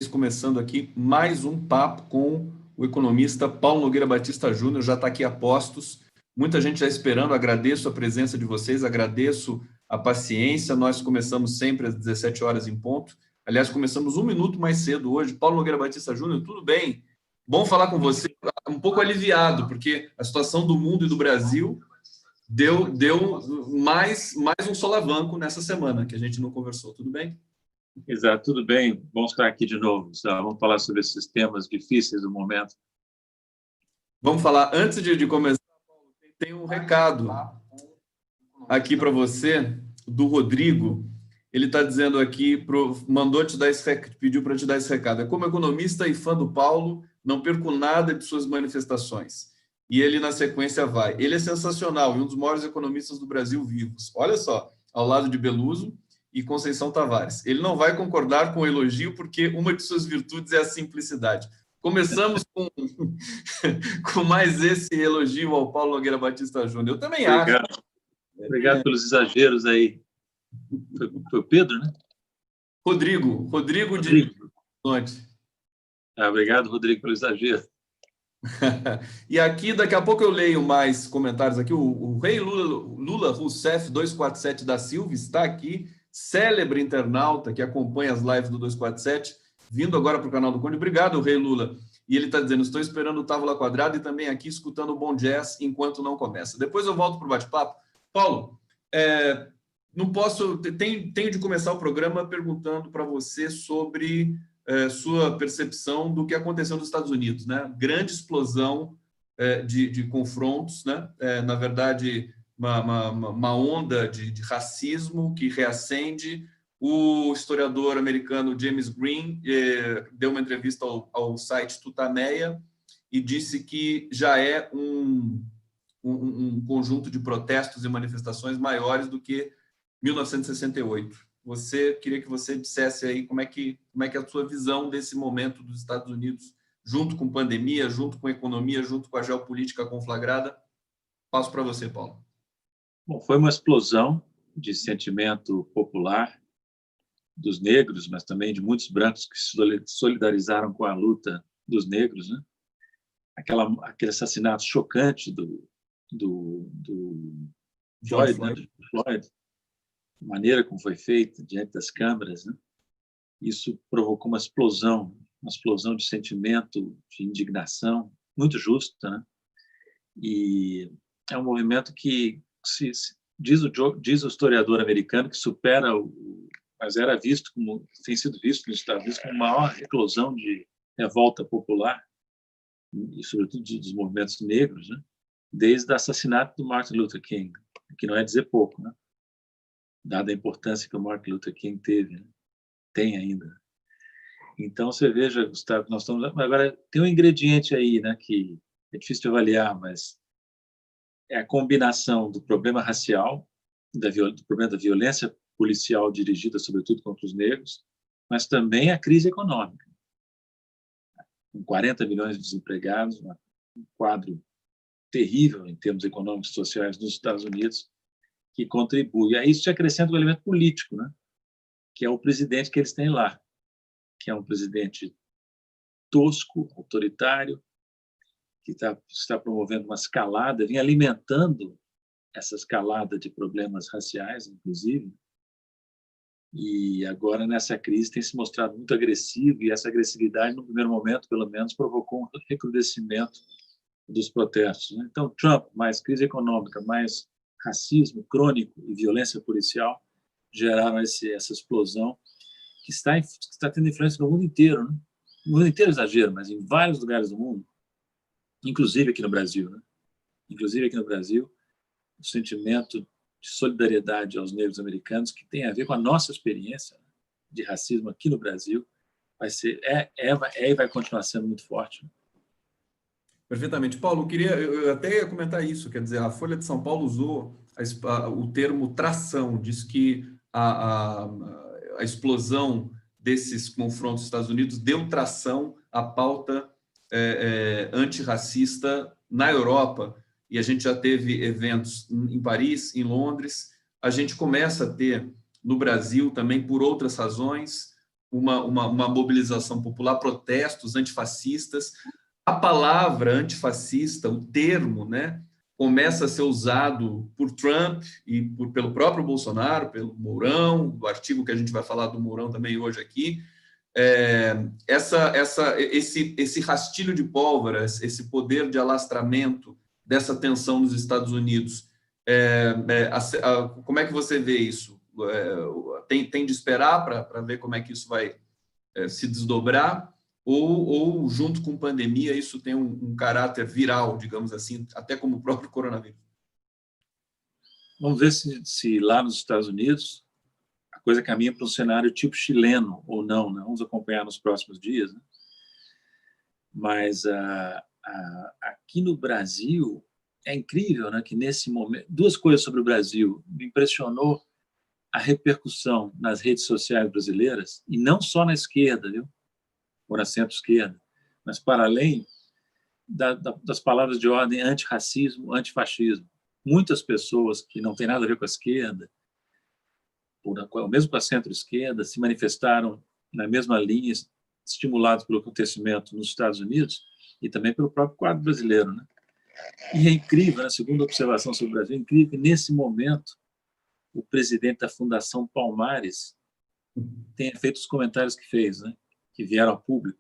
Começando aqui mais um papo com o economista Paulo Nogueira Batista Júnior, já está aqui a postos, muita gente já esperando, agradeço a presença de vocês, agradeço a paciência, nós começamos sempre às 17 horas em ponto, aliás, começamos um minuto mais cedo hoje. Paulo Nogueira Batista Júnior, tudo bem? Bom falar com você, um pouco aliviado, porque a situação do mundo e do Brasil deu mais um solavanco nessa semana, que a gente não conversou, tudo bem? Exato, tudo bem. Bom estar aqui de novo. Vamos falar sobre esses temas difíceis do momento. Vamos falar, antes de começar, tem um recado aqui para você, do Rodrigo. Ele está dizendo aqui, mandou te dar pediu para te dar esse recado. Como economista e fã do Paulo, não perco nada de suas manifestações. E ele, na sequência, vai. Ele é sensacional e um dos maiores economistas do Brasil vivos. Olha só, ao lado de Beluso e Conceição Tavares. Ele não vai concordar com o elogio porque uma de suas virtudes é a simplicidade. Começamos com mais esse elogio ao Paulo Nogueira Batista Júnior. Eu também Obrigado. acho. Obrigado pelos exageros aí. Foi o Pedro, né? Rodrigo de Monte. Obrigado, Rodrigo, pelo exagero. E aqui, daqui a pouco eu leio mais comentários aqui. O rei Lula Rousseff 247 da Silva está aqui, célebre internauta que acompanha as lives do 247, vindo agora para o canal do Conde. Obrigado, rei Lula. E ele está dizendo, estou esperando o Távola Quadrada e também aqui escutando o bom jazz enquanto não começa. Depois eu volto para o bate-papo. Paulo, não posso... Tenho de começar o programa perguntando para você sobre sua percepção do que aconteceu nos Estados Unidos, né? Grande explosão de confrontos, né? Na verdade, uma onda de racismo que reacende. O historiador americano James Green deu uma entrevista ao site Tutameia e disse que já é um conjunto de protestos e manifestações maiores do que 1968. Queria que você dissesse aí como é que é a sua visão desse momento dos Estados Unidos, junto com pandemia, junto com economia, junto com a geopolítica conflagrada. Passo para você, Paulo. Bom, foi uma explosão de sentimento popular dos negros, mas também de muitos brancos que se solidarizaram com a luta dos negros, né? Aquele assassinato chocante do Floyd, né? Floyd, a maneira como foi feita diante das câmeras, né? Isso provocou uma explosão de sentimento, de indignação, muito justa, né? E é um movimento que diz o historiador americano que supera mas tem sido visto nos Estados Unidos como a maior eclosão de revolta popular, e sobretudo dos movimentos negros, né? Desde o assassinato do Martin Luther King, que não é dizer pouco, né? Dada a importância que o Martin Luther King teve, né? Tem ainda. Então, você veja, Gustavo, nós estamos... Agora, tem um ingrediente aí, né, que é difícil de avaliar, mas é a combinação do problema racial, do problema da violência policial dirigida, sobretudo, contra os negros, mas também a crise econômica. Com 40 milhões de desempregados, um quadro terrível em termos econômicos e sociais nos Estados Unidos, que contribui. E aí isso se acrescenta um elemento político, né? Que é o presidente que eles têm lá, que é um presidente tosco, autoritário, que está promovendo uma escalada, vem alimentando essa escalada de problemas raciais, inclusive, e agora, nessa crise, tem se mostrado muito agressivo, e essa agressividade, no primeiro momento, pelo menos, provocou um recrudescimento dos protestos, né? Então, Trump, mais crise econômica, mais racismo crônico e violência policial, geraram essa explosão que está tendo influência no mundo inteiro, né? No mundo inteiro, exagero, mas em vários lugares do mundo, inclusive aqui no Brasil, né? Inclusive aqui no Brasil, o sentimento de solidariedade aos negros americanos, que tem a ver com a nossa experiência de racismo aqui no Brasil, e vai continuar sendo muito forte. Perfeitamente. Paulo, eu até ia comentar isso, quer dizer, a Folha de São Paulo usou o termo tração, diz que a explosão desses confrontos nos Estados Unidos deu tração à pauta antirracista na Europa, e a gente já teve eventos em Paris, em Londres, a gente começa a ter no Brasil também, por outras razões, uma mobilização popular, protestos antifascistas. A palavra antifascista, o termo, né, começa a ser usado por Trump e pelo próprio Bolsonaro, pelo Mourão, do artigo que a gente vai falar do Mourão também hoje aqui. Esse rastilho de pólvora, esse poder de alastramento dessa tensão nos Estados Unidos, como é que você vê isso? Tem de esperar para ver como é que isso vai se desdobrar? Ou, junto com pandemia, isso tem um caráter viral, digamos assim, até como o próprio coronavírus? Vamos ver se lá nos Estados Unidos a coisa caminha para um cenário tipo chileno ou não, né? Vamos acompanhar nos próximos dias, né? Mas aqui no Brasil é incrível, né, que nesse momento... Duas coisas sobre o Brasil. Me impressionou a repercussão nas redes sociais brasileiras, e não só na esquerda, viu? Ou na centro-esquerda, mas para além das palavras de ordem antirracismo, antifascismo. Muitas pessoas que não têm nada a ver com a esquerda, ou mesmo com a centro-esquerda, se manifestaram na mesma linha, estimulados pelo acontecimento nos Estados Unidos e também pelo próprio quadro brasileiro, né? E é incrível, a segunda observação sobre o Brasil, é incrível que, nesse momento, o presidente da Fundação Palmares tenha feito os comentários que fez, né? Que vieram ao público,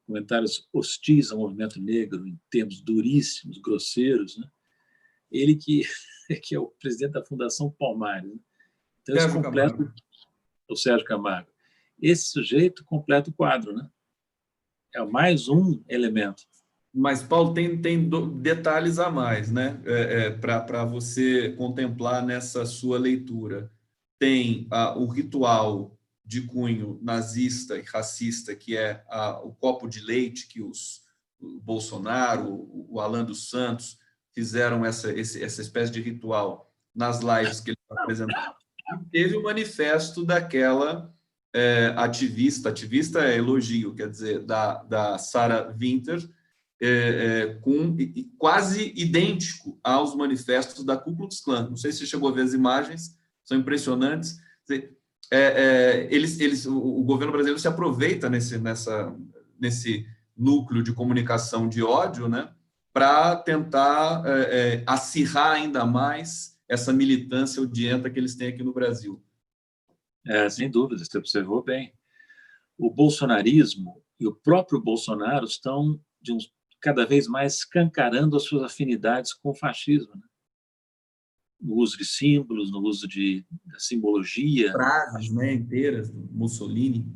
comentários hostis ao movimento negro, em termos duríssimos, grosseiros, né? Ele que é o presidente da Fundação Palmares, né? Então, isso completa o Sérgio Camargo. Esse sujeito completa o quadro, né? É mais um elemento. Mas, Paulo, tem detalhes a mais, né? Para você contemplar nessa sua leitura. Tem o ritual de cunho nazista e racista, que é o copo de leite que o Bolsonaro, o Alan dos Santos fizeram essa espécie de ritual nas lives que ele apresentou. E teve o manifesto daquela ativista é elogio, quer dizer, da Sarah Winter, quase idêntico aos manifestos da Ku Klux Klan. Não sei se você chegou a ver as imagens, são impressionantes. O governo brasileiro se aproveita nesse núcleo de comunicação de ódio, né, para tentar acirrar ainda mais essa militância odienta que eles têm aqui no Brasil. Sem dúvida, você observou bem. O bolsonarismo e o próprio Bolsonaro estão cada vez mais escancarando as suas afinidades com o fascismo, né? No uso de símbolos, no uso da simbologia. Frases, né, inteiras, do Mussolini.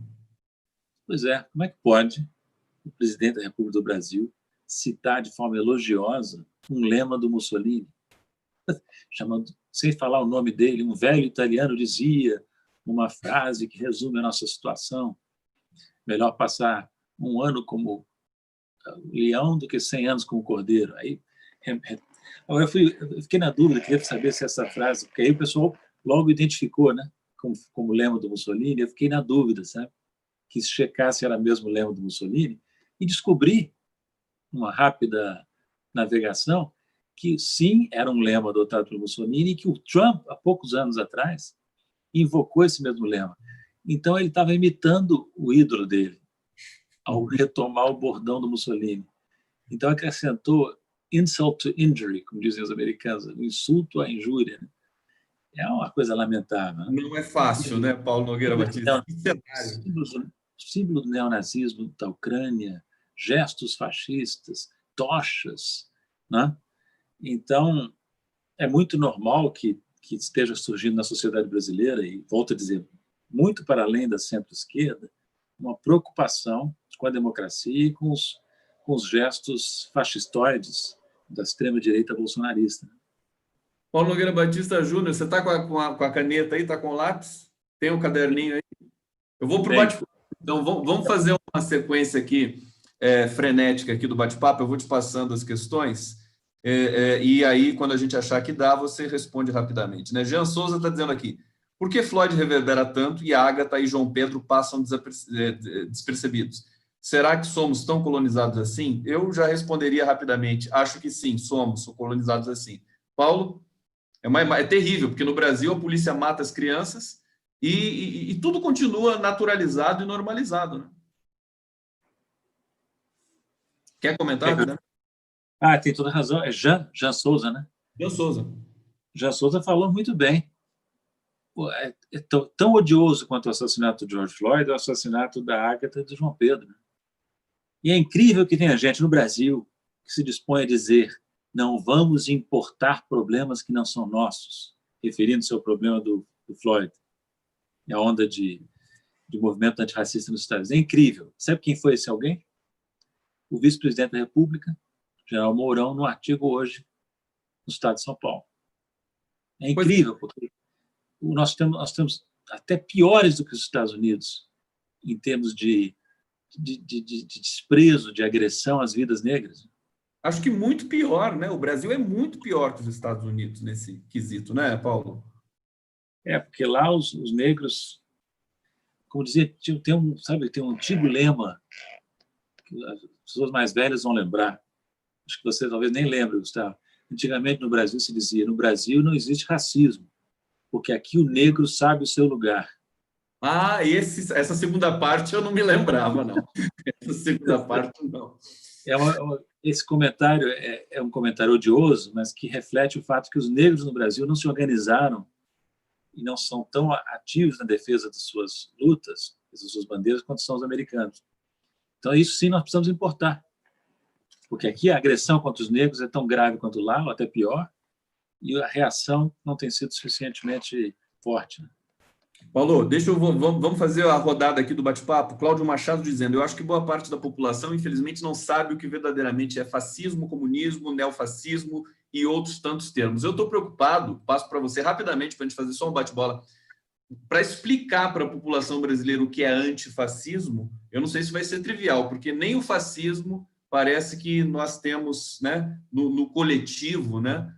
Pois é, como é que pode o presidente da República do Brasil citar de forma elogiosa um lema do Mussolini? Chamando, sem falar o nome dele, um velho italiano dizia uma frase que resume a nossa situação: melhor passar um ano como leão do que 100 anos como cordeiro. Aí eu fiquei na dúvida, queria saber se essa frase, porque aí o pessoal logo identificou, né, como lema do Mussolini. Eu fiquei na dúvida, sabe, que se checasse era mesmo o lema do Mussolini, e descobri, uma rápida navegação, que sim, era um lema adotado pelo Mussolini, e que o Trump, há poucos anos atrás, invocou esse mesmo lema. Então, ele estava imitando o ídolo dele, ao retomar o bordão do Mussolini. Então, acrescentou insult to injury, como dizem os americanos, o insulto à injúria. É uma coisa lamentável. Né? Não é fácil, né, Paulo Nogueira Batista? Símbolo do neonazismo da Ucrânia, gestos fascistas, tochas, né? Então, é muito normal que esteja surgindo na sociedade brasileira, e volto a dizer, muito para além da centro-esquerda, uma preocupação com a democracia e com os gestos fascistoides da extrema-direita bolsonarista. Paulo Nogueira Batista Júnior, você está com a caneta aí, está com o lápis? Tem um caderninho aí? Eu vou para o bate-papo. Então, vamos fazer uma sequência aqui, frenética aqui do bate-papo. Eu vou te passando as questões, e aí, quando a gente achar que dá, você responde rapidamente, né? Jean Souza está dizendo aqui: por que Floyd reverbera tanto e Agatha e João Pedro passam despercebidos? Será que somos tão colonizados assim? Eu já responderia rapidamente: acho que sim, somos colonizados assim. Paulo? É terrível, porque no Brasil a polícia mata as crianças E tudo continua naturalizado e normalizado, né? Quer comentar, rapidamente? Tem toda razão. É Jean Souza, né? Jean Souza. Jean Souza falou muito bem. Pô, é tão odioso quanto o assassinato de George Floyd, o assassinato da Agatha e do João Pedro. E é incrível que tenha gente no Brasil que se dispõe a dizer: não vamos importar problemas que não são nossos, referindo-se ao problema do Floyd, e a onda de movimento antirracista nos Estados Unidos. É incrível. Sabe quem foi esse alguém? O vice-presidente da República, General Mourão, no artigo hoje no Estado de São Paulo. É incrível, porque nós temos até piores do que os Estados Unidos em termos de desprezo, de agressão às vidas negras. Acho que muito pior, né? O Brasil é muito pior que os Estados Unidos nesse quesito, né, Paulo? Porque lá os negros, como dizia, tem um antigo lema que as pessoas mais velhas vão lembrar. Acho que você talvez nem lembre, Gustavo. Antigamente no Brasil se dizia: no Brasil não existe racismo, porque aqui o negro sabe o seu lugar. Essa segunda parte eu não me lembrava, não. Essa segunda parte, não. Esse comentário é um comentário odioso, mas que reflete o fato que os negros no Brasil não se organizaram e não são tão ativos na defesa de suas lutas, das suas bandeiras, quanto são os americanos. Então, isso sim nós precisamos importar, porque aqui a agressão contra os negros é tão grave quanto lá, ou até pior, e a reação não tem sido suficientemente forte. Paulo, vamos fazer a rodada aqui do bate-papo. Cláudio Machado dizendo: eu acho que boa parte da população, infelizmente, não sabe o que verdadeiramente é fascismo, comunismo, neofascismo e outros tantos termos. Eu estou preocupado, passo para você rapidamente para a gente fazer só um bate-bola, para explicar para a população brasileira o que é antifascismo. Eu não sei se vai ser trivial, porque nem o fascismo parece que nós temos, né, no coletivo, né?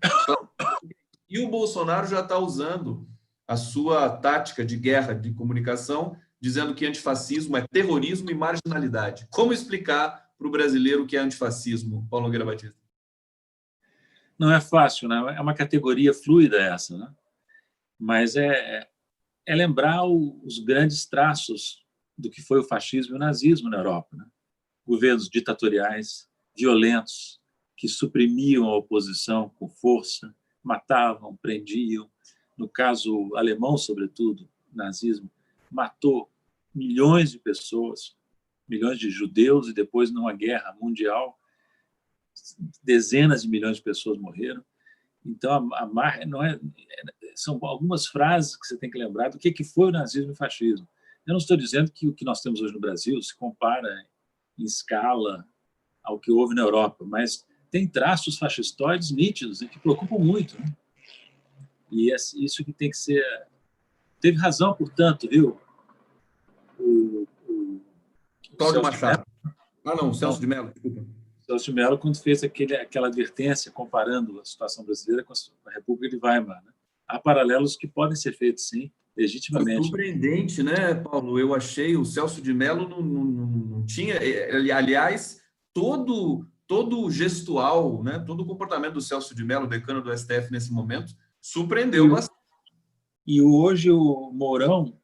E o Bolsonaro já está usando a sua tática de guerra de comunicação, dizendo que antifascismo é terrorismo e marginalidade. Como explicar para o brasileiro o que é antifascismo, Paulo Nogueira Batista? Não é fácil, né? É uma categoria fluida essa, né? Mas é lembrar os grandes traços do que foi o fascismo e o nazismo na Europa, né? Governos ditatoriais, violentos, que suprimiam a oposição com força, matavam, prendiam. No caso alemão, sobretudo, o nazismo matou milhões de pessoas, milhões de judeus, e depois, numa guerra mundial, dezenas de milhões de pessoas morreram. Então, não são algumas frases que você tem que lembrar do que foi o nazismo e o fascismo. Eu não estou dizendo que o que nós temos hoje no Brasil se compara em escala ao que houve na Europa, mas tem traços fascistoides nítidos, né, que preocupam muito, né? E é isso que tem que ser... Teve razão, portanto, viu? O Cláudio Celso de Mello. Machado. Não, Celso de Mello, desculpa. Celso de Mello, quando fez aquela advertência comparando a situação brasileira com a República de Weimar, né? Há paralelos que podem ser feitos, sim, legitimamente. Surpreendente, né, Paulo? Eu achei o Celso de Mello não tinha... Aliás, todo o gestual, né, todo o comportamento do Celso de Mello, decano do STF nesse momento, surpreendeu bastante. E hoje o Mourão,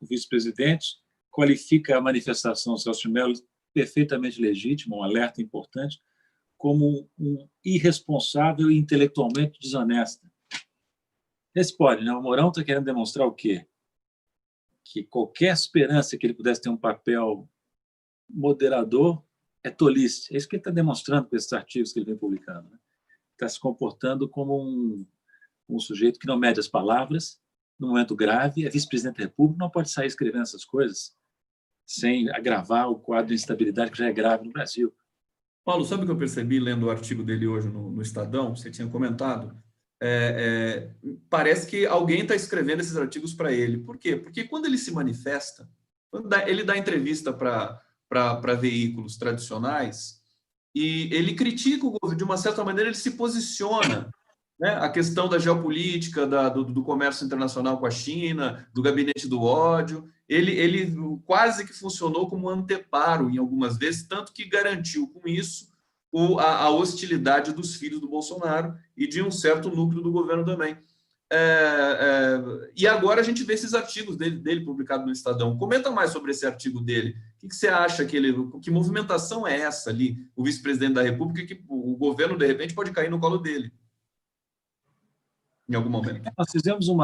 o vice-presidente, qualifica a manifestação do Celso de Mello perfeitamente legítima, um alerta importante, como um irresponsável e intelectualmente desonesta. Esse pode, né? O Mourão está querendo demonstrar o quê? Que qualquer esperança que ele pudesse ter um papel moderador é tolice. É isso que ele está demonstrando com esses artigos que ele vem publicando, né? Está se comportando como um sujeito que não mede as palavras, num momento grave, é vice-presidente da República, não pode sair escrevendo essas coisas sem agravar o quadro de instabilidade que já é grave no Brasil. Paulo, sabe o que eu percebi lendo o artigo dele hoje no Estadão? Você tinha comentado. Parece que alguém está escrevendo esses artigos para ele. Por quê? Porque quando ele se manifesta, ele dá entrevista para veículos tradicionais e ele critica o governo, de uma certa maneira ele se posiciona, né? A questão da geopolítica, do comércio internacional com a China, do gabinete do ódio, ele quase que funcionou como anteparo em algumas vezes, tanto que garantiu com isso a hostilidade dos filhos do Bolsonaro e de um certo núcleo do governo também. E agora a gente vê esses artigos dele publicados no Estadão. Comenta mais sobre esse artigo dele. O que você acha que movimentação é essa ali? O vice-presidente da República, que o governo, de repente, pode cair no colo dele em algum momento. Nós fizemos um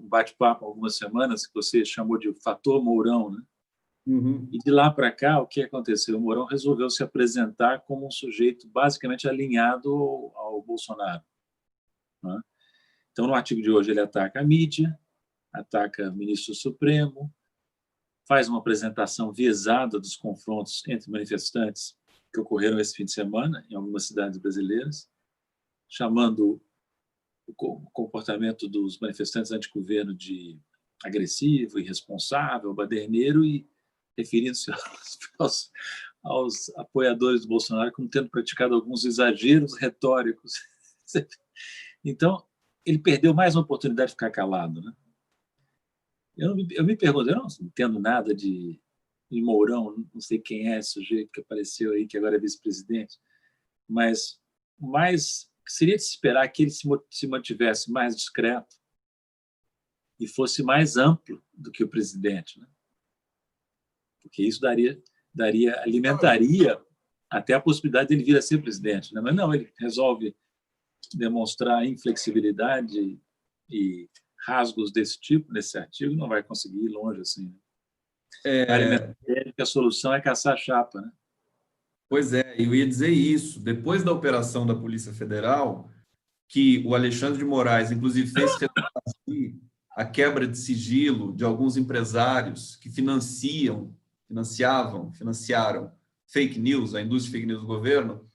bate-papo há algumas semanas que você chamou de fator Mourão, né? Uhum. E de lá para cá, o que aconteceu? O Mourão resolveu se apresentar como um sujeito basicamente alinhado ao Bolsonaro, né? Então, no artigo de hoje, ele ataca a mídia, ataca o ministro Supremo, faz uma apresentação viesada dos confrontos entre manifestantes que ocorreram esse fim de semana em algumas cidades brasileiras, chamando o comportamento dos manifestantes antigoverno de agressivo, irresponsável, baderneiro, e referindo-se aos apoiadores do Bolsonaro como tendo praticado alguns exageros retóricos. Então, ele perdeu mais uma oportunidade de ficar calado, né? Eu me pergunto, eu não entendo nada de Mourão, não sei quem é esse sujeito que apareceu aí, que agora é vice-presidente, mas seria de se esperar que ele se mantivesse mais discreto e fosse mais amplo do que o presidente, né? Porque isso alimentaria até a possibilidade dele vir a ser presidente, né? Mas não, ele resolve demonstrar inflexibilidade e rasgos desse tipo nesse artigo, não vai conseguir ir longe assim, né? Que a solução é caçar a chapa, né? Pois é, eu ia dizer isso. Depois da operação da Polícia Federal, que o Alexandre de Moraes, inclusive, fez a quebra de sigilo de alguns empresários que financiaram fake news, a indústria de fake news do governo,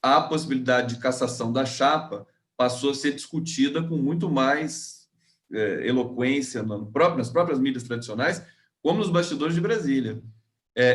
a possibilidade de cassação da chapa passou a ser discutida com muito mais eloquência nas próprias mídias tradicionais, como nos bastidores de Brasília.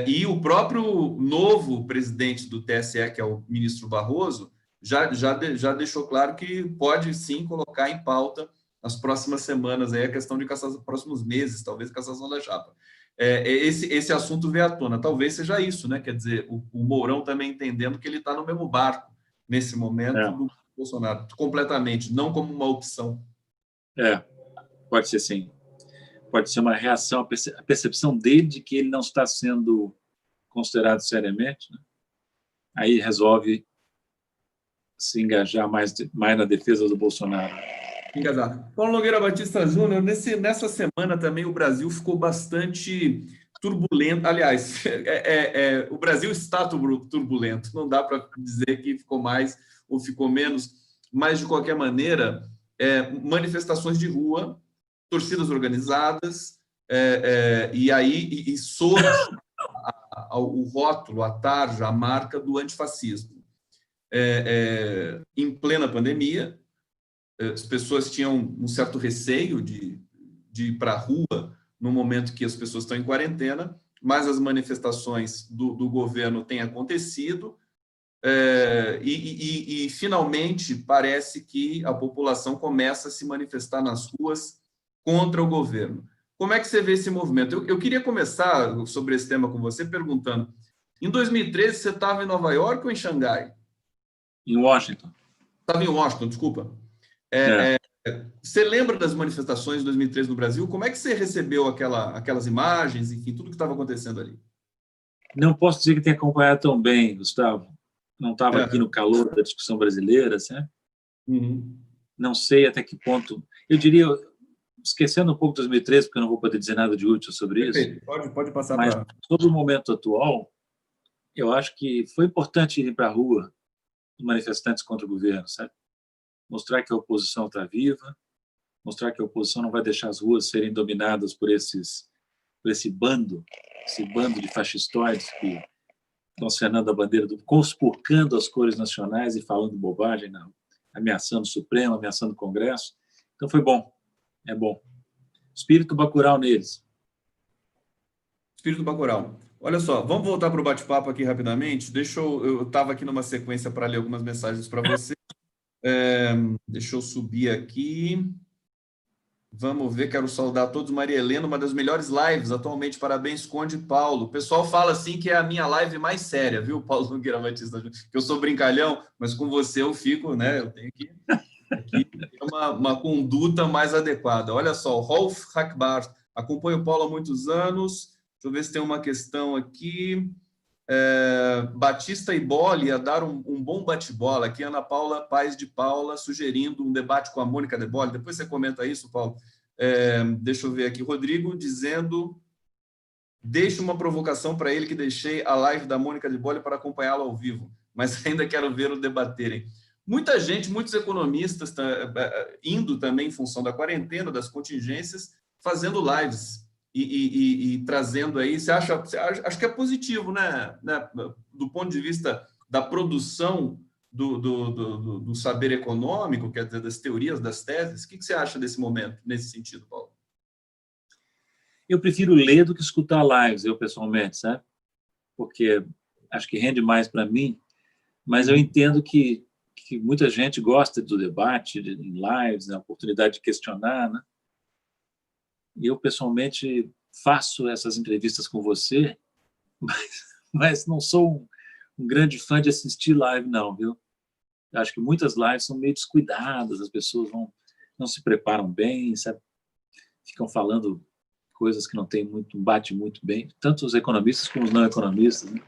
E o próprio novo presidente do TSE, que é o ministro Barroso, já deixou claro que pode sim colocar em pauta nas próximas semanas aí a questão de cassação, próximos meses, talvez, cassação da chapa. Esse assunto veio à tona. Talvez seja isso, né? Quer dizer, o Mourão também entendendo que ele está no mesmo barco nesse momento do Bolsonaro, completamente, não como uma opção. Pode ser sim. Pode ser uma reação, a percepção dele de que ele não está sendo considerado seriamente, né? Aí resolve se engajar mais na defesa do Bolsonaro. Engajar. Paulo Nogueira Batista Júnior, nessa semana também o Brasil ficou bastante turbulento. Aliás, o Brasil está turbulento, não dá para dizer que ficou mais ou ficou menos, mas, de qualquer maneira, manifestações de rua, torcidas organizadas, e sob o rótulo, a tarja, a marca do antifascismo. Em plena pandemia, as pessoas tinham um certo receio de ir para a rua no momento que as pessoas estão em quarentena, mas as manifestações do governo têm acontecido, e finalmente parece que a população começa a se manifestar nas ruas contra o governo. Como é que você vê esse movimento? Eu queria começar sobre esse tema com você perguntando, em 2013 você estava em Nova York ou em Xangai? Em Washington. Estava em Washington, desculpa. Você lembra das manifestações de 2013 no Brasil? Como é que você recebeu aquelas imagens, enfim, tudo que estava acontecendo ali? Não posso dizer que tenha acompanhado tão bem, Gustavo. Não estava aqui no calor da discussão brasileira, certo? Uhum. Não sei até que ponto. Eu diria, esquecendo um pouco de 2013, porque eu não vou poder dizer nada de útil sobre Perfeito. isso. Pode passar. Mas sobre o momento atual, eu acho que foi importante ir para a rua os manifestantes contra o governo, sabe? Mostrar que a oposição está viva, mostrar que a oposição não vai deixar as ruas serem dominadas por esse bando de fascistoides que estão acenando a bandeira, conspurcando as cores nacionais e falando bobagem, não, ameaçando o Supremo, ameaçando o Congresso. Então foi bom, é bom. Espírito Bacurau neles. Espírito Bacurau. Olha só, vamos voltar para o bate-papo aqui rapidamente. Eu estava aqui numa sequência para ler algumas mensagens para você. Deixa eu subir aqui. Vamos ver, quero saudar a todos. Maria Helena, uma das melhores lives atualmente. Parabéns, Conde Paulo. O pessoal fala assim que é a minha live mais séria, viu, Paulo Nogueira Batista? Que eu sou brincalhão, mas com você eu fico, né? Eu tenho que que tem uma conduta mais adequada. Olha só, o Rolf Hackbar, acompanho o Paulo há muitos anos. Deixa eu ver se tem uma questão aqui. Batista e Bolle ia dar um bom bate-bola. Aqui, Ana Paula Paz de Paula, sugerindo um debate com a Mônica de Bolle. Depois você comenta isso, Paulo. Deixa eu ver aqui. Rodrigo dizendo... Deixo uma provocação para ele que deixei a live da Mônica de Bolle para acompanhá-la ao vivo, mas ainda quero ver-o debaterem. Muita gente, muitos economistas indo também em função da quarentena, das contingências, fazendo lives e trazendo aí. Acho que é positivo, né? Do ponto de vista da produção do saber econômico, quer dizer, das teorias, das teses. O que você acha desse momento, nesse sentido, Paulo? Eu prefiro ler do que escutar lives, eu pessoalmente, sabe? Porque acho que rende mais para mim, mas eu entendo que muita gente gosta do debate, de lives, da oportunidade de questionar, né? E eu, pessoalmente, faço essas entrevistas com você, mas não sou um grande fã de assistir live, não, viu? Acho que muitas lives são meio descuidadas, as pessoas não se preparam bem, sabe? Ficam falando coisas que não bate muito bem, tanto os economistas como os não economistas, né?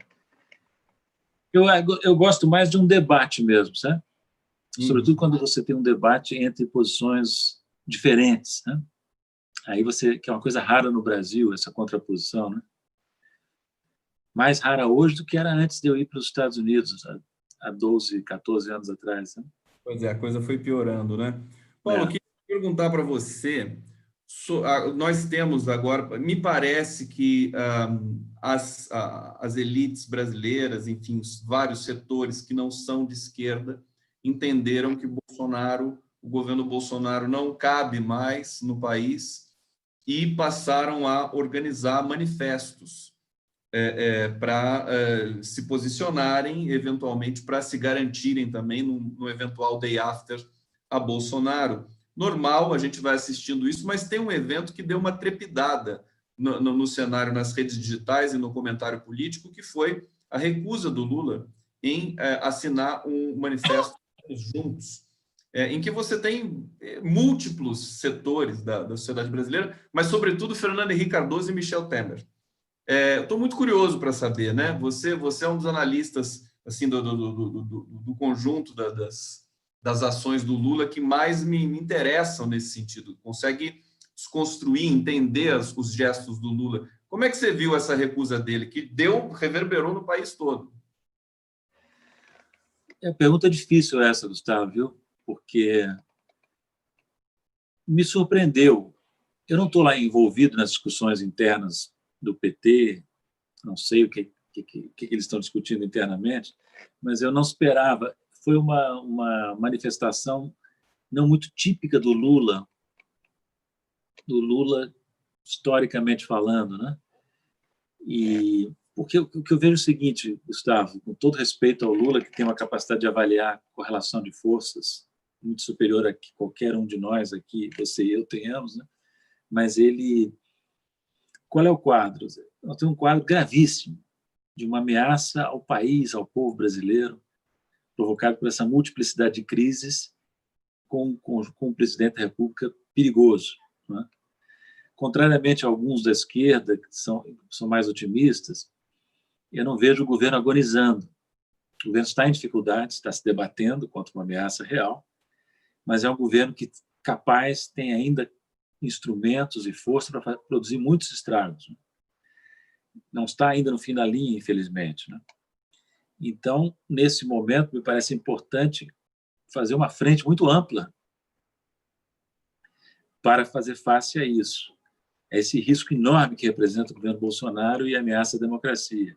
Eu gosto mais de um debate mesmo, sabe? Sobretudo quando você tem um debate entre posições diferentes, né? Aí que é uma coisa rara no Brasil, essa contraposição, né? Mais rara hoje do que era antes de eu ir para os Estados Unidos, há 12, 14 anos atrás, né? Pois é, a coisa foi piorando, né? Paulo, eu queria perguntar para você, nós temos agora, me parece que as elites brasileiras, enfim, vários setores que não são de esquerda, entenderam que o governo Bolsonaro não cabe mais no país e passaram a organizar manifestos para se posicionarem, eventualmente, para se garantirem também no eventual day after a Bolsonaro. Normal, a gente vai assistindo isso, mas tem um evento que deu uma trepidada no cenário, nas redes digitais e no comentário político, que foi a recusa do Lula em assinar um manifesto juntos, em que você tem múltiplos setores da sociedade brasileira, mas, sobretudo, Fernando Henrique Cardoso e Michel Temer. Eu estou muito curioso para saber, né? Você é um dos analistas assim do conjunto das ações do Lula que mais me interessam nesse sentido. Consegue desconstruir, entender os gestos do Lula. Como é que você viu essa recusa dele, que reverberou no país todo? É pergunta difícil essa, Gustavo, viu? Porque me surpreendeu. Eu não estou lá envolvido nas discussões internas do PT, não sei o que eles estão discutindo internamente, mas eu não esperava. Foi uma manifestação não muito típica do Lula historicamente falando, né? E porque o que eu vejo é o seguinte, Gustavo, com todo respeito ao Lula, que tem uma capacidade de avaliar correlação de forças muito superior a que qualquer um de nós aqui, você e eu, tenhamos, né? Mas qual é o quadro? Nós temos um quadro gravíssimo de uma ameaça ao país, ao povo brasileiro, provocado por essa multiplicidade de crises com um presidente da República perigoso, né? Contrariamente a alguns da esquerda, que são mais otimistas, eu não vejo o governo agonizando. O governo está em dificuldades, está se debatendo contra uma ameaça real, mas é um governo que capaz, tem ainda instrumentos e força para produzir muitos estragos. Não está ainda no fim da linha, infelizmente, né? Então, nesse momento, me parece importante fazer uma frente muito ampla para fazer face a isso. É esse risco enorme que representa o governo Bolsonaro e ameaça à democracia.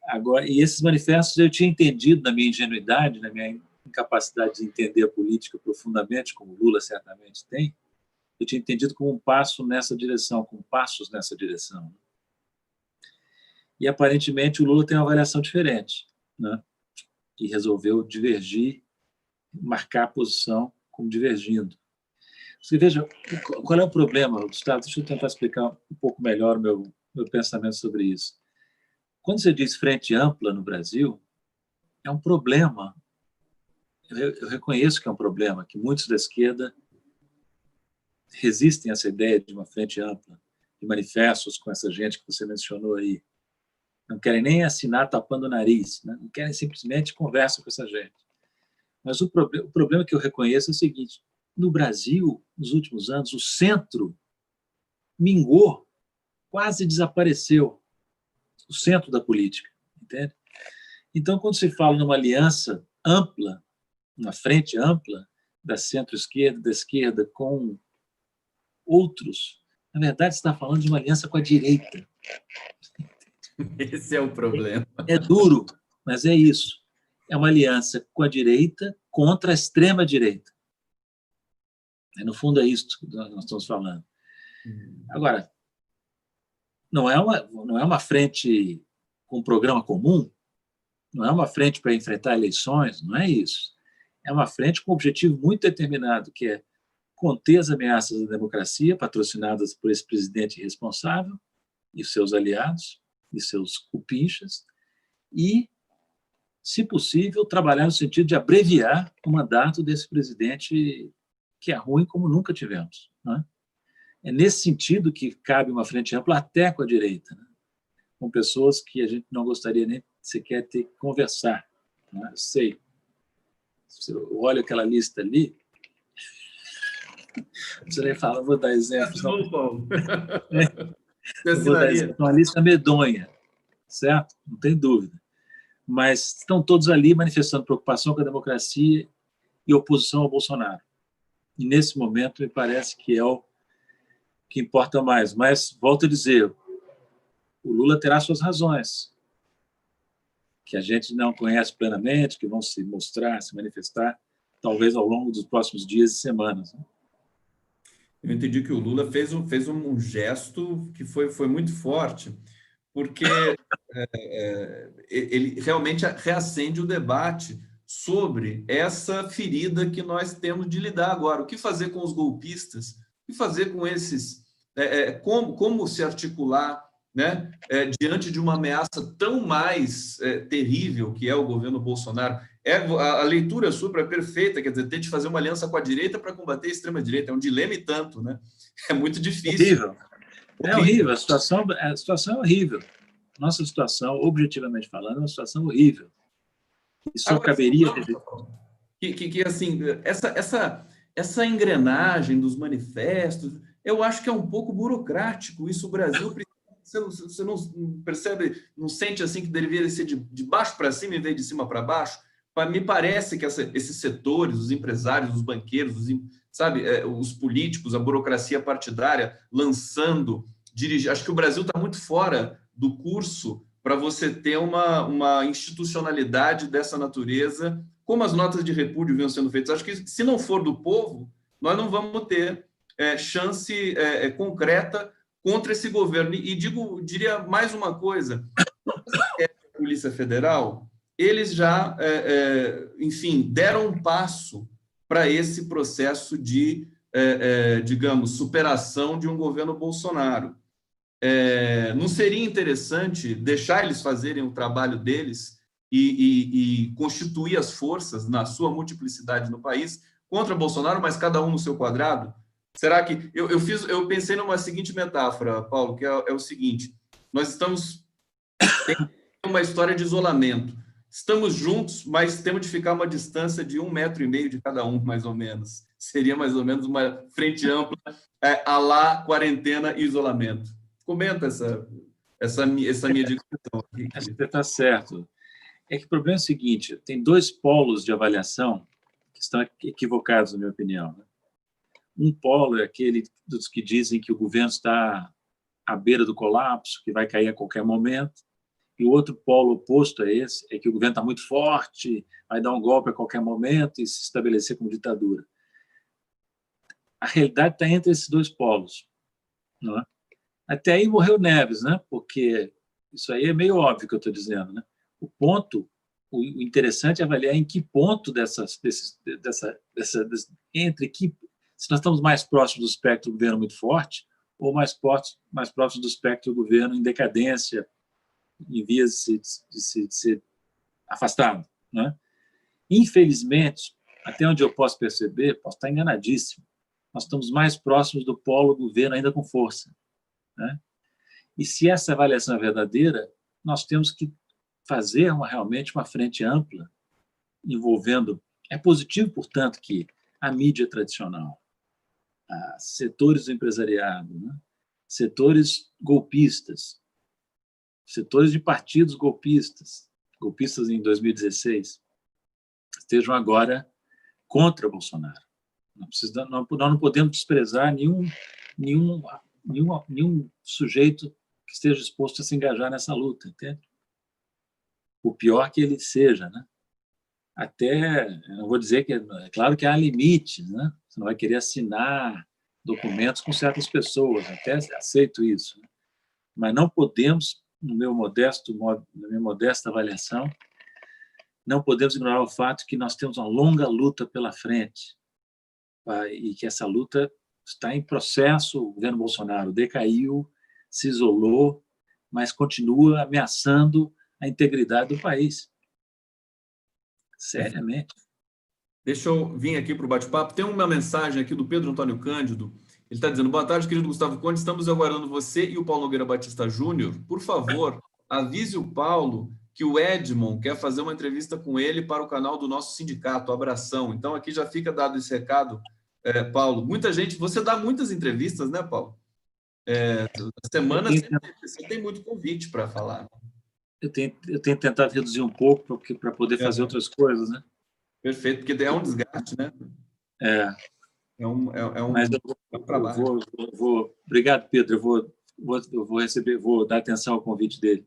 Agora, e esses manifestos eu tinha entendido, na minha ingenuidade, na minha incapacidade de entender a política profundamente, como Lula certamente tem, eu tinha entendido como um passo nessa direção, como passos nessa direção. E, aparentemente, o Lula tem uma avaliação diferente, né? E resolveu divergir, marcar a posição como divergindo. Você veja, qual é o problema, Gustavo? Deixa eu tentar explicar um pouco melhor o meu pensamento sobre isso. Quando você diz frente ampla no Brasil, é um problema eu reconheço que é um problema, que muitos da esquerda resistem a essa ideia de uma frente ampla, de manifestos com essa gente que você mencionou aí. Não querem nem assinar tapando o nariz, né? Não querem simplesmente conversar com essa gente. Mas o problema que eu reconheço é o seguinte: no Brasil, nos últimos anos, o centro mingou, quase desapareceu, o centro da política, entende? Então, quando se fala numa aliança ampla, uma frente ampla da centro-esquerda, da esquerda com outros, na verdade, você está falando de uma aliança com a direita. Esse é o problema. É duro, mas é isso. É uma aliança com a direita contra a extrema-direita. No fundo, é isso que nós estamos falando. Agora, não é uma frente com um programa comum, não é uma frente para enfrentar eleições, não é isso. É uma frente com um objetivo muito determinado, que é conter as ameaças da democracia, patrocinadas por esse presidente irresponsável e seus aliados, e seus cupinchas, e, se possível, trabalhar no sentido de abreviar o mandato desse presidente que é ruim como nunca tivemos. Né? É nesse sentido que cabe uma frente ampla até com a direita, né? Com pessoas que a gente não gostaria nem sequer ter que conversar. Né? Eu sei. Se eu olho aquela lista ali, você nem fala, vou dar exemplos. Não, Paulo. eu vou dar exemplos. Uma lista medonha, certo? Não tem dúvida. Mas estão todos ali manifestando preocupação com a democracia e oposição ao Bolsonaro. E, nesse momento, me parece que é o que importa mais. Mas, volto a dizer, o Lula terá suas razões, que a gente não conhece plenamente, que vão se mostrar, se manifestar, talvez ao longo dos próximos dias e semanas. Eu entendi que o Lula fez um gesto que foi muito forte, porque ele realmente reacende o debate sobre essa ferida que nós temos de lidar agora. O que fazer com os golpistas? O que fazer com esses... como se articular, né, diante de uma ameaça tão mais terrível que é o governo Bolsonaro? A leitura sua é perfeita, quer dizer, ter de fazer uma aliança com a direita para combater a extrema-direita. É um dilema e tanto, né? É muito difícil. Horrível. É horrível. A situação é horrível. Nossa situação, objetivamente falando, é uma situação horrível. E só caberia... assim, essa engrenagem dos manifestos, eu acho que é um pouco burocrático. Isso o Brasil precisa... Você não percebe, não sente assim que deveria ser de baixo para cima em vez de cima para baixo? Me parece que esses setores, os empresários, os banqueiros, os políticos, a burocracia partidária lançando, acho que o Brasil está muito fora do curso para você ter uma institucionalidade dessa natureza, como as notas de repúdio vinham sendo feitas. Acho que, se não for do povo, nós não vamos ter chance concreta contra esse governo. E diria mais uma coisa: a Polícia Federal, eles já, enfim, deram um passo para esse processo de, digamos, superação de um governo Bolsonaro. Não seria interessante deixar eles fazerem o trabalho deles e constituir as forças na sua multiplicidade no país contra Bolsonaro, mas cada um no seu quadrado? Será que... Eu pensei numa seguinte metáfora, Paulo, que é o seguinte: nós estamos... Tem uma história de isolamento. Estamos juntos, mas temos de ficar uma distância de 1,5 metro de cada um, mais ou menos. Seria mais ou menos uma frente ampla, à la quarentena e isolamento. Comenta essa minha discussão aqui. Acho que você está certo. É que o problema é o seguinte: tem dois polos de avaliação que estão equivocados, na minha opinião. Um polo é aquele dos que dizem que o governo está à beira do colapso, que vai cair a qualquer momento. E o outro polo oposto a esse é que o governo está muito forte, vai dar um golpe a qualquer momento e se estabelecer como ditadura. A realidade está entre esses dois polos. Não é? Até aí morreu Neves, né? Porque isso aí é meio óbvio que eu estou dizendo. Né? O interessante é avaliar em que ponto se nós estamos mais próximos do espectro do governo muito forte ou mais próximos do espectro do governo em decadência, em vias de ser afastado. Né? Infelizmente, até onde eu posso perceber, posso estar enganadíssimo, nós estamos mais próximos do polo governo ainda com força, né? E se essa avaliação é verdadeira, nós temos que fazer realmente uma frente ampla envolvendo... É positivo, portanto, que a mídia tradicional, setores do empresariado, né? Setores golpistas, setores de partidos golpistas em 2016, estejam agora contra Bolsonaro. Nós não podemos desprezar nenhum sujeito que esteja disposto a se engajar nessa luta, entende? O pior que ele seja, né? Até, eu não vou dizer que... É claro que há limites, né? Você não vai querer assinar documentos com certas pessoas, até aceito isso, né? Mas não podemos, na minha modesta avaliação, não podemos ignorar o fato que nós temos uma longa luta pela frente, e que essa luta está em processo. O governo Bolsonaro decaiu, se isolou, mas continua ameaçando a integridade do país. Seriamente. Deixa eu vir aqui para o bate-papo. Tem uma mensagem aqui do Pedro Antônio Cândido. Ele está dizendo: boa tarde, querido Gustavo Conde. Estamos aguardando você e o Paulo Nogueira Batista Júnior. Por favor, avise o Paulo que o Edmond quer fazer uma entrevista com ele para o canal do nosso sindicato. Abração. Então, aqui já fica dado esse recado, Paulo. Muita gente... Você dá muitas entrevistas, né, Paulo? Na semana você tem muito convite para falar. Eu tenho tentado reduzir um pouco para poder fazer outras coisas, né? Perfeito, porque é um desgaste, né? Mas eu vou... Obrigado, Pedro. Eu vou dar atenção ao convite dele.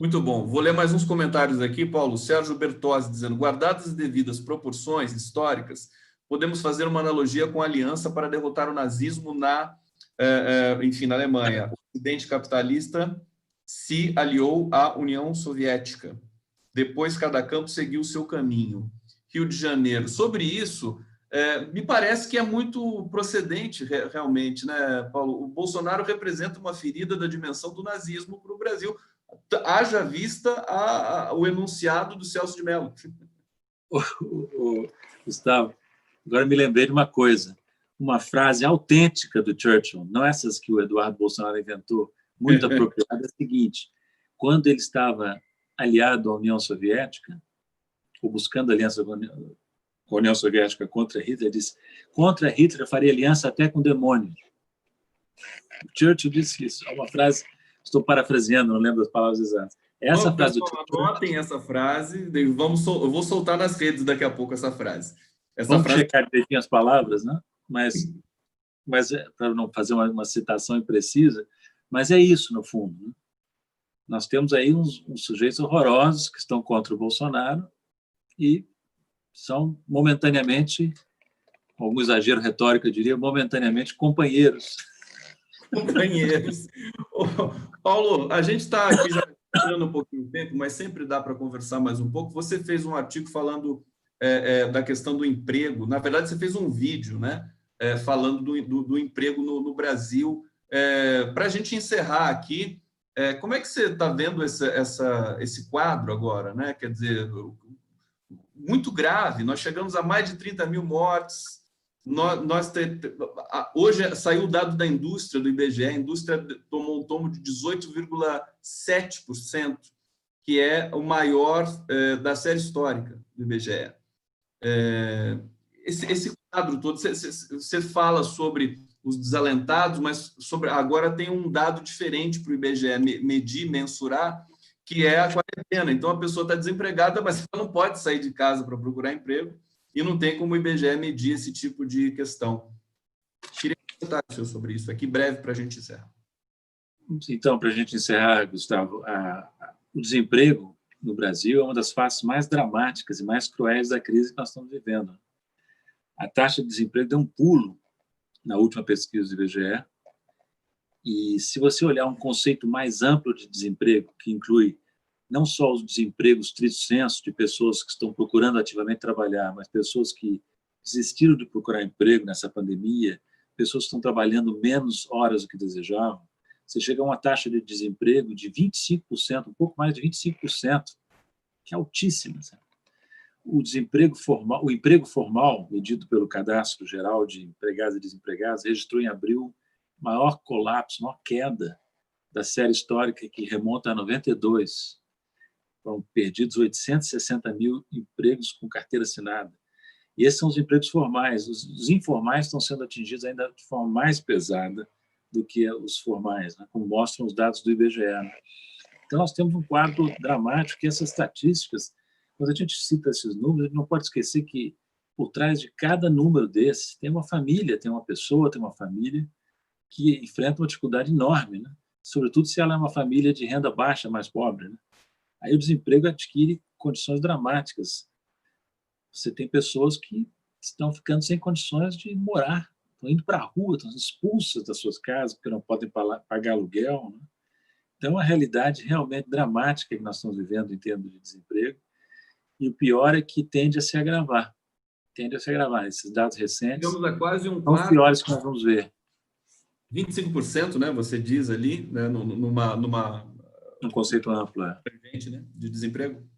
Muito bom. Vou ler mais uns comentários aqui, Paulo. Sérgio Bertozzi dizendo: guardadas as devidas proporções históricas, podemos fazer uma analogia com a aliança para derrotar o nazismo na Alemanha. O Ocidente capitalista se aliou à União Soviética. Depois, cada campo seguiu o seu caminho. Rio de Janeiro. Sobre isso, me parece que é muito procedente, realmente, né, Paulo? O Bolsonaro representa uma ferida da dimensão do nazismo para o Brasil. Haja vista o enunciado do Celso de Mello. Gustavo, agora me lembrei de uma coisa. Uma frase autêntica do Churchill, não essas que o Eduardo Bolsonaro inventou, muito apropriada, é a seguinte: quando ele estava aliado à União Soviética, ou buscando aliança com a União Soviética contra Hitler, disse: contra Hitler eu faria aliança até com o demônio. O Churchill disse isso. É uma frase, estou parafraseando, não lembro as palavras exatas. Essa frase do Churchill... Anotem essa frase, eu vou soltar nas redes daqui a pouco essa frase. Vamos checar direitinho as palavras, né? Mas para não fazer uma citação imprecisa, mas é isso, no fundo, né? Nós temos aí uns sujeitos horrorosos que estão contra o Bolsonaro e são momentaneamente, com algum exagero retórico, eu diria, momentaneamente companheiros. Companheiros. Paulo, a gente está aqui já tirando um pouquinho de tempo, mas sempre dá para conversar mais um pouco. Você fez um artigo falando da questão do emprego. Na verdade, você fez um vídeo, né, falando do emprego no Brasil. Para a gente encerrar aqui, como é que você está vendo esse quadro agora, né? Quer dizer, muito grave. Nós chegamos a mais de 30 mil mortes. Hoje saiu o dado da indústria, do IBGE. A indústria tomou um tombo de 18,7%, que é o maior da série histórica do IBGE. Esse quadro todo, você fala sobre os desalentados, mas agora tem um dado diferente para o IBGE medir, mensurar, que é a quarentena. Então, a pessoa está desempregada, mas ela não pode sair de casa para procurar emprego e não tem como o IBGE medir esse tipo de questão. Queria comentar sobre isso aqui, breve, para a gente encerrar. Então, para a gente encerrar, Gustavo, o desemprego no Brasil é uma das faces mais dramáticas e mais cruéis da crise que nós estamos vivendo. A taxa de desemprego deu um pulo na última pesquisa do IBGE, e se você olhar um conceito mais amplo de desemprego, que inclui não só os desempregos stricto sensu de pessoas que estão procurando ativamente trabalhar, mas pessoas que desistiram de procurar emprego nessa pandemia, pessoas que estão trabalhando menos horas do que desejavam, você chega a uma taxa de desemprego de 25%, um pouco mais de 25%, que é altíssima, sabe? o desemprego formal, o emprego formal, medido pelo Cadastro Geral de Empregados e Desempregados, registrou em abril maior colapso, maior queda da série histórica que remonta a 92. Foram perdidos 860 mil empregos com carteira assinada. E esses são os empregos formais. Os informais estão sendo atingidos ainda de forma mais pesada do que os formais, né? Como mostram os dados do IBGE. Né? Então, nós temos um quadro dramático que essas estatísticas, quando a gente cita esses números, a gente não pode esquecer que por trás de cada número desse tem uma família, tem uma pessoa, tem uma família que enfrenta uma dificuldade enorme, né? Sobretudo se ela é uma família de renda baixa, mais pobre. Né? Aí o desemprego adquire condições dramáticas. Você tem pessoas que estão ficando sem condições de morar, estão indo para a rua, estão expulsas das suas casas porque não podem pagar aluguel. Né? Então, é uma realidade realmente dramática que nós estamos vivendo em termos de desemprego. E o pior é que tende a se agravar. Tende a se agravar. Esses dados recentes Chegamos a quase um são os quarto, piores que nós vamos ver. 25%, né? Você diz ali, né? Um conceito amplo. Né? De desemprego.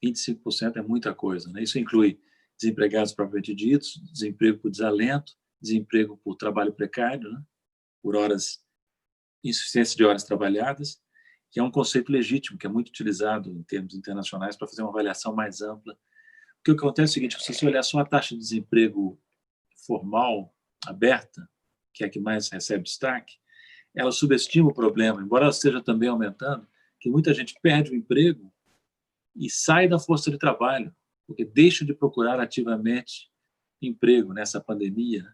25% é muita coisa. Né? Isso inclui desempregados propriamente ditos, desemprego por desalento, desemprego por trabalho precário, né? Por insuficiência de horas trabalhadas, que é um conceito legítimo, que é muito utilizado em termos internacionais para fazer uma avaliação mais ampla. Porque o que acontece é o seguinte, se você olhar só a taxa de desemprego formal, aberta, que é a que mais recebe destaque, ela subestima o problema, embora ela esteja também aumentando, que muita gente perde o emprego e sai da força de trabalho, porque deixa de procurar ativamente emprego nessa pandemia.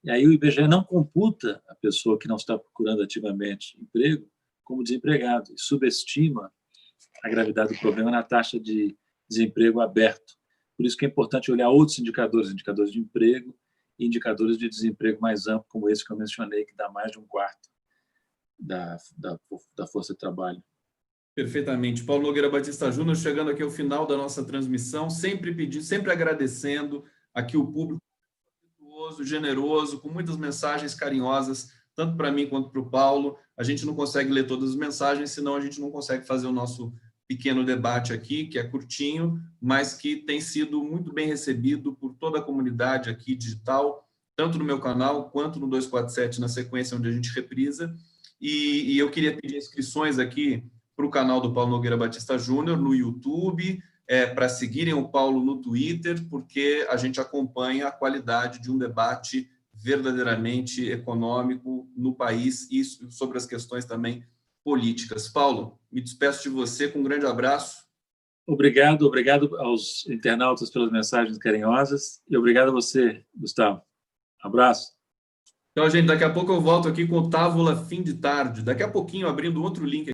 E aí o IBGE não computa a pessoa que não está procurando ativamente emprego como desempregado, e subestima a gravidade do problema na taxa de desemprego aberto. Por isso que é importante olhar outros indicadores, indicadores de emprego e indicadores de desemprego mais amplo, como esse que eu mencionei, que dá mais de um quarto da força de trabalho. Perfeitamente. Paulo Nogueira Batista Júnior, chegando aqui ao final da nossa transmissão, sempre agradecendo aqui o público generoso, com muitas mensagens carinhosas, tanto para mim quanto para o Paulo. A gente não consegue ler todas as mensagens, senão a gente não consegue fazer o nosso pequeno debate aqui, que é curtinho, mas que tem sido muito bem recebido por toda a comunidade aqui digital, tanto no meu canal quanto no 247, na sequência onde a gente reprisa. E eu queria pedir inscrições aqui para o canal do Paulo Nogueira Batista Júnior no YouTube, para seguirem o Paulo no Twitter, porque a gente acompanha a qualidade de um debate verdadeiramente econômico no país e sobre as questões também políticas. Paulo, me despeço de você com um grande abraço. Obrigado aos internautas pelas mensagens carinhosas e obrigado a você, Gustavo. Abraço. Então, gente, daqui a pouco eu volto aqui com o Távola Fim de Tarde. Daqui a pouquinho, abrindo outro link